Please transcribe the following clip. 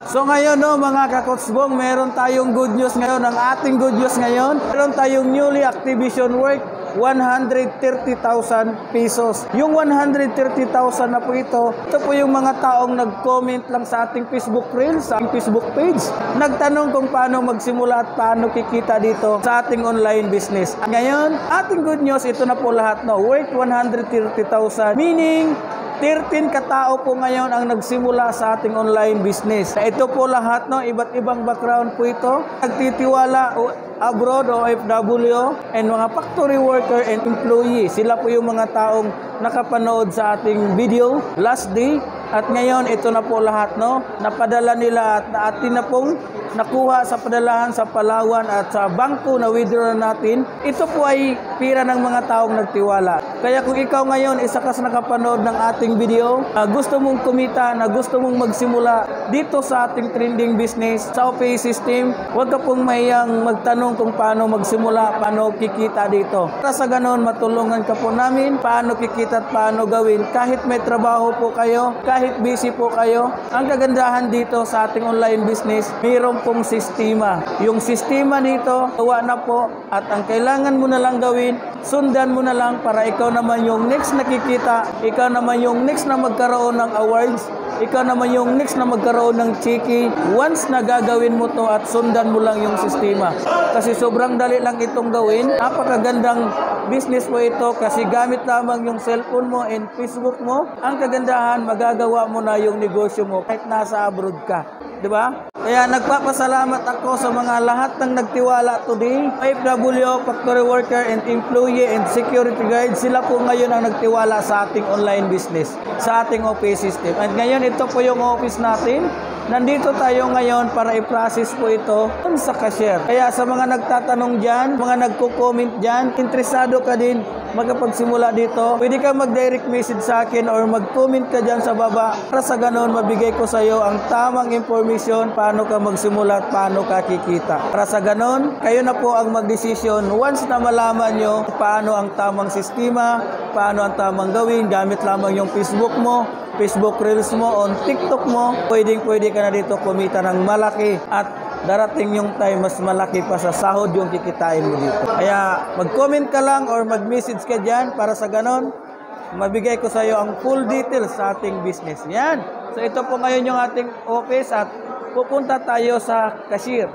So ngayon no mga kakotsbong, meron tayong good news ngayon. Ang ating good news ngayon, meron tayong newly activation worth 130,000 pesos. Yung 130,000 na po ito po yung mga taong nag-comment lang sa ating Facebook Reels, sa ating Facebook page. Nagtanong kung paano magsimula at paano kikita dito sa ating online business. Ngayon, ating good news, ito na po lahat no, worth 130,000. Meaning, 13 katao po ngayon ang nagsimula sa ating online business. Ito po lahat, no, iba't ibang background po ito. Nagtitiwala abroad o OFW and mga factory worker and employee. Sila po yung mga taong nakapanood sa ating video last day. At ngayon, ito na po lahat, no? Napadala nila at atin na pong nakuha sa padalahan sa Palawan at sa bangko na withdraw natin. Ito po ay pira ng mga taong nagtiwala. Kaya kung ikaw ngayon, isa ka sa nakapanood ng ating video, gusto mong kumita, na gusto mong magsimula dito sa ating trending business, sa OPay system, huwag ka pong mahiyang magtanong kung paano magsimula, paano kikita dito. Para sa ganon, matulungan ka po namin, paano kikita at paano gawin. Kahit may trabaho po kayo, kahit busy po kayo, ang kagandahan dito sa ating online business, mayroon pong sistema. Yung sistema nito, gawa na po at ang kailangan mo na lang gawin, sundan mo na lang para ikaw naman yung next nakikita, ikaw naman yung next na magkaroon ng awards, ikaw naman yung next na magkaroon ng chiki once na gagawin mo to at sundan mo lang yung sistema. Kasi sobrang dali lang itong gawin. Napakagandang business po ito kasi gamit lamang yung cellphone mo and Facebook mo. Ang kagandahan, magagawa mo na yung negosyo mo kahit nasa abroad ka. Diba? Kaya nagpapasalamat ako sa mga lahat ng nagtiwala today. OFW, factory worker, and employee, and security guard. Sila po ngayon ang nagtiwala sa ating online business, sa ating OPay system. At ngayon, ito po yung office natin. Nandito tayo ngayon para i-process po ito sa cashier. Kaya sa mga nagtatanong dyan, mga nagko-comment dyan, interesado ka din magkapagsimula dito, pwede ka mag-direct message sa akin or mag-comment ka dyan sa baba para sa ganon mabigay ko sa iyo ang tamang information paano ka magsimula at paano ka kikita. Para sa ganon, kayo na po ang mag-desisyon once na malaman nyo paano ang tamang sistema, paano ang tamang gawin, gamit lamang yung Facebook mo, Facebook Reels mo, on TikTok mo, pwede ka na dito kumita ng malaki at darating yung time mas malaki pa sa sahod yung kikitain mo dito. Kaya mag-comment ka lang or mag-message ka dyan para sa ganon, mabigay ko sa iyo ang full details sa ating business. Yan. So ito po ngayon yung ating office at pupunta tayo sa cashier.